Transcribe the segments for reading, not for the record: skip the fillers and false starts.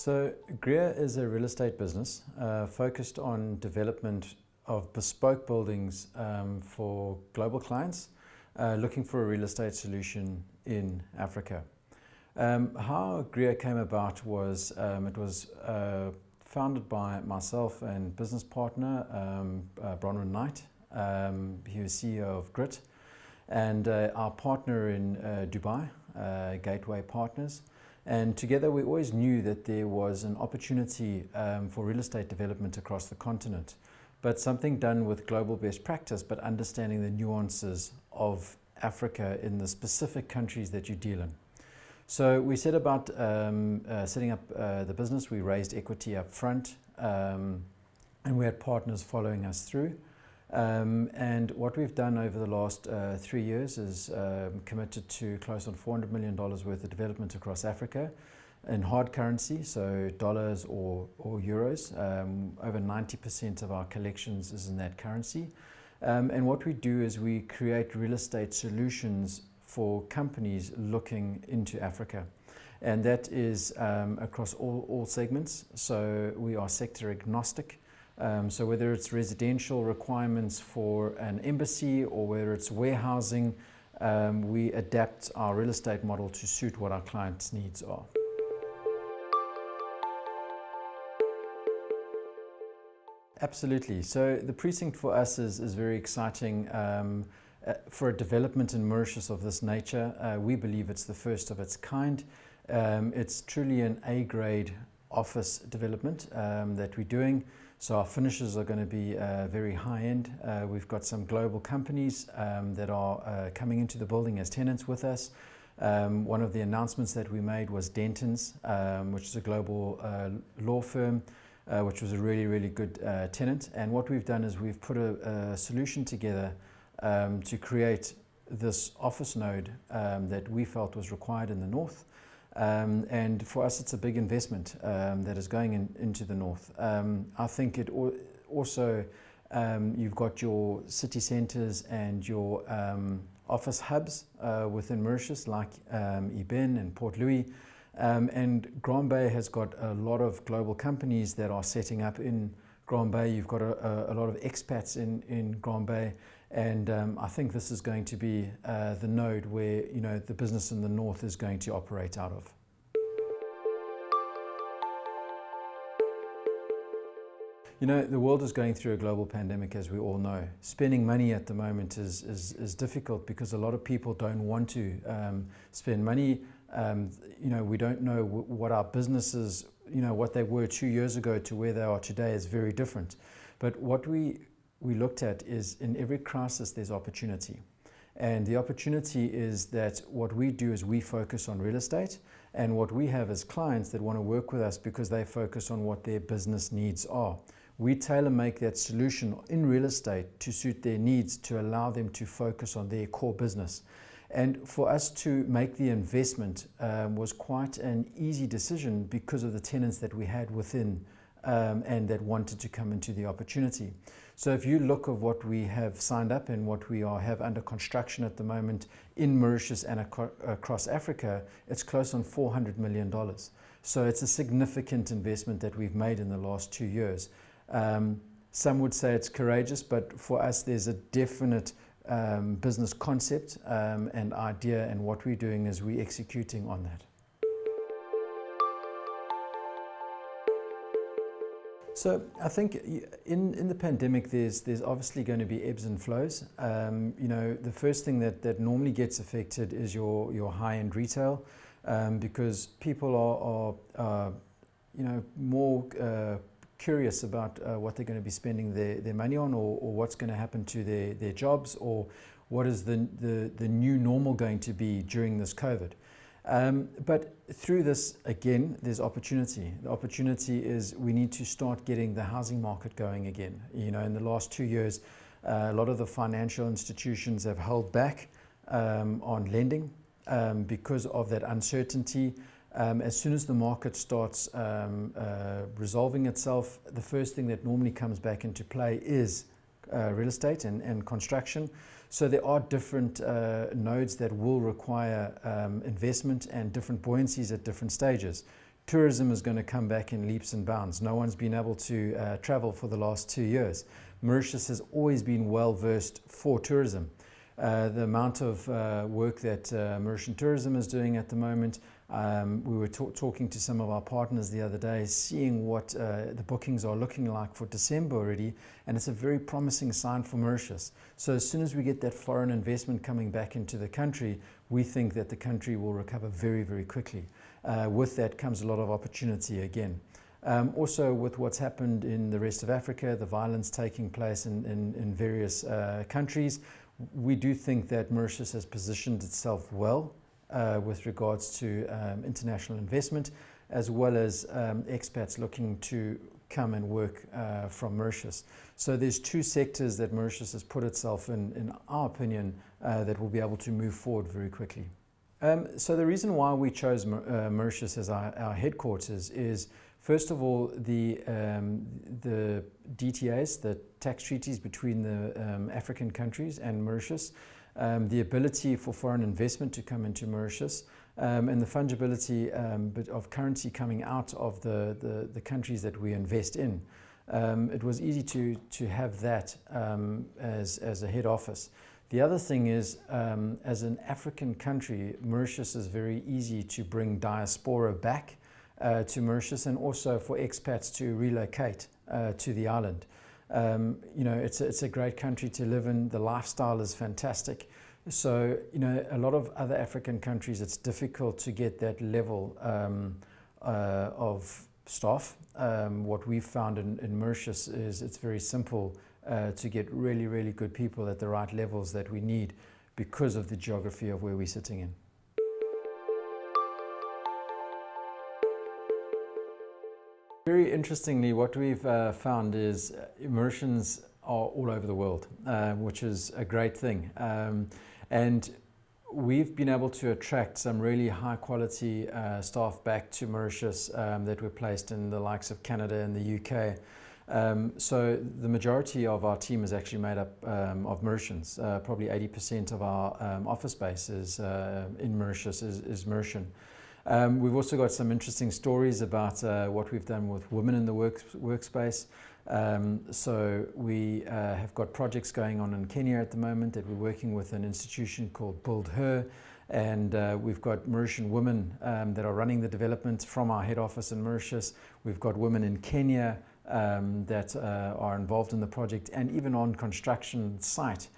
So Greer is a real estate business focused on development of bespoke buildings for global clients looking for a real estate solution in Africa. How Greer came about was it was founded by myself and business partner Bronwyn Knight. He was CEO of Grit, and our partner in Dubai, Gateway Partners. And together we always knew that there was an opportunity for real estate development across the continent, but something done with global best practice, but understanding the nuances of Africa in the specific countries that you deal in. So we set about setting up the business. We raised equity up front, and we had partners following us through. And what we've done over the last 3 years is committed to close on $400 million worth of development across Africa in hard currency, so dollars or euros. Over 90% of our collections is in that currency. And what we do is we create real estate solutions for companies looking into Africa. And that is across all segments. So we are sector agnostic. So whether it's residential requirements for an embassy or whether it's warehousing, we adapt our real estate model to suit what our clients' needs are. Absolutely. So the precinct for us is very exciting. For a development in Mauritius of this nature, we believe it's the first of its kind. It's truly an A-grade office development that we're doing. So our finishes are going to be very high-end. We've got some global companies that are coming into the building as tenants with us. One of the announcements that we made was Denton's, which is a global law firm, which was a really good tenant. And what we've done is we've put a solution together to create this office node that we felt was required in the north. And for us, it's a big investment that is going into the north. I think it also, you've got your city centres and your office hubs within Mauritius, like Eben and Port Louis. And Grand Bay has got a lot of global companies that are setting up in Grand Bay. You've got a lot of expats in Grand Bay. And I think this is going to be the node where, you know, the business in the north is going to operate out of. You know, the world is going through a global pandemic, as we all know. Spending money at the moment is difficult because a lot of people don't want to spend money. You know, we don't know what our businesses, you know, what they were 2 years ago to where they are today is very different. But what we looked at is in every crisis there's opportunity. And the opportunity is that what we do is we focus on real estate, and what we have as clients that want to work with us because they focus on what their business needs are. We tailor make that solution in real estate to suit their needs, to allow them to focus on their core business. And for us to make the investment was quite an easy decision because of the tenants that we had within and that wanted to come into the opportunity. So if you look at what we have signed up and what we have under construction at the moment in Mauritius and across Africa, it's close on $400 million. So it's a significant investment that we've made in the last 2 years. Some would say it's courageous, but for us there's a definite business concept and idea, and what we're doing is we're executing on that. So I think in the pandemic there's obviously going to be ebbs and flows. You know, the first thing that normally gets affected is your high-end retail because people are you know, more curious about what they're going to be spending their money on, or what's going to happen to their jobs, or what is the new normal going to be during this COVID. But through this, again, there's opportunity. The opportunity is we need to start getting the housing market going again. You know, in the last 2 years, a lot of the financial institutions have held back on lending because of that uncertainty. As soon as the market starts resolving itself, the first thing that normally comes back into play is real estate and construction. So there are different nodes that will require investment and different buoyancies at different stages. tourism is going to come back in leaps and bounds. No one's been able to travel for the last 2 years. Mauritius has always been well versed for tourism. The amount of work that Mauritian tourism is doing at the moment, we were talking to some of our partners the other day, seeing what the bookings are looking like for December already, and it's a very promising sign for Mauritius. So as soon as we get that foreign investment coming back into the country, we think that the country will recover very, very quickly. With that comes a lot of opportunity again. Also with what's happened in the rest of Africa, the violence taking place in various countries, we do think that Mauritius has positioned itself well with regards to international investment, as well as expats looking to come and work from Mauritius. So there's two sectors that Mauritius has put itself in our opinion, that will be able to move forward very quickly. So the reason why we chose Mauritius as our headquarters is, first of all, the DTAs, the tax treaties between the African countries and Mauritius, the ability for foreign investment to come into Mauritius, and the fungibility of currency coming out of the countries that we invest in. It was easy to have that as a head office. The other thing is, as an African country, Mauritius is very easy to bring diaspora back to Mauritius, and also for expats to relocate to the island. You know, it's a great country to live in. The lifestyle is fantastic. So, you know, a lot of other African countries, it's difficult to get that level of staff. What we've found in Mauritius is it's very simple to get really, really good people at the right levels that we need because of the geography of where we're sitting in. Very interestingly, what we've found is Mauritians are all over the world, which is a great thing. And we've been able to attract some really high quality staff back to Mauritius that were placed in the likes of Canada and the UK. So the majority of our team is actually made up of Mauritians. Probably 80% of our office space is in Mauritius is Mauritian. We've also got some interesting stories about what we've done with women in the workspace. So we have got projects going on in Kenya at the moment that we're working with an institution called Build Her, and we've got Mauritian women that are running the development from our head office in Mauritius. We've got women in Kenya that are involved in the project, and even on construction site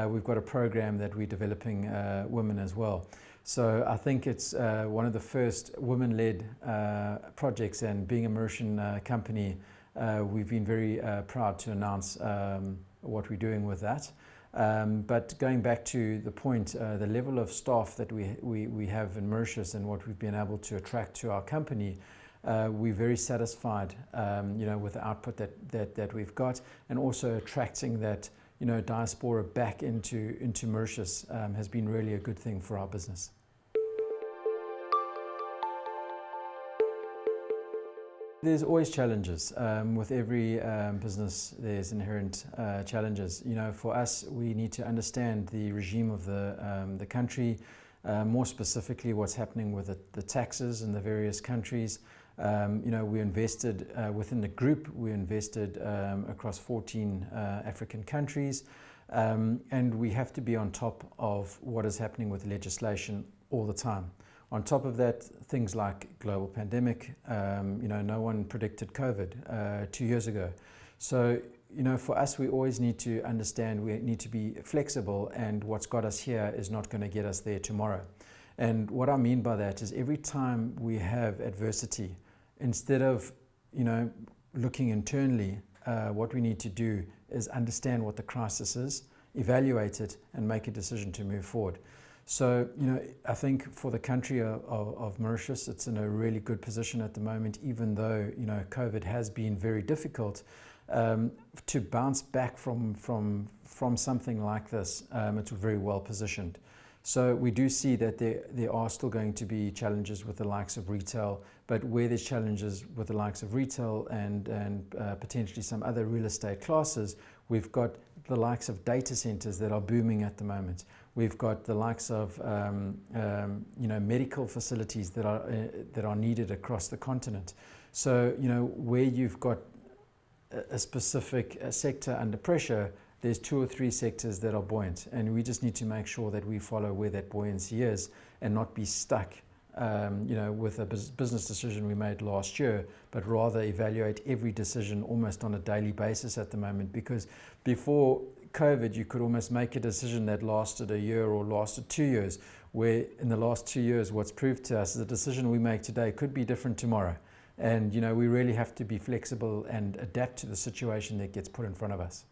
we've got a program that we're developing women as well. So I think it's one of the first women-led projects, and being a Mauritian company, we've been very proud to announce what we're doing with that. But going back to the point, the level of staff that we have in Mauritius and what we've been able to attract to our company, we're very satisfied, you know, with the output that we've got, and also attracting that, you know, diaspora back into Mauritius has been really a good thing for our business. There's always challenges. With every business, there's inherent challenges. You know, for us, we need to understand the regime of the country, more specifically what's happening with the taxes in the various countries. You know, we invested within the group, we invested across 14 African countries, and we have to be on top of what is happening with legislation all the time. On top of that, things like global pandemic, you know, no one predicted COVID 2 years ago. So, you know, for us, we always need to understand we need to be flexible, and what's got us here is not going to get us there tomorrow. And what I mean by that is, every time we have adversity, instead of, you know, looking internally, what we need to do is understand what the crisis is, evaluate it, and make a decision to move forward. So, you know, I think for the country of Mauritius, it's in a really good position at the moment, even though, you know, COVID has been very difficult. To bounce back from something like this, it's very well positioned. So we do see that there are still going to be challenges with the likes of retail, but where there's challenges with the likes of retail and potentially some other real estate classes, we've got the likes of data centers that are booming at the moment. We've got the likes of medical facilities that are needed across the continent. So where you've got a specific sector under pressure, there's 2 or 3 sectors that are buoyant, and we just need to make sure that we follow where that buoyancy is and not be stuck with a business decision we made last year, but rather evaluate every decision almost on a daily basis at the moment. Because before COVID, you could almost make a decision that lasted a year or lasted 2 years, where in the last 2 years, what's proved to us is the decision we make today could be different tomorrow. And we really have to be flexible and adapt to the situation that gets put in front of us.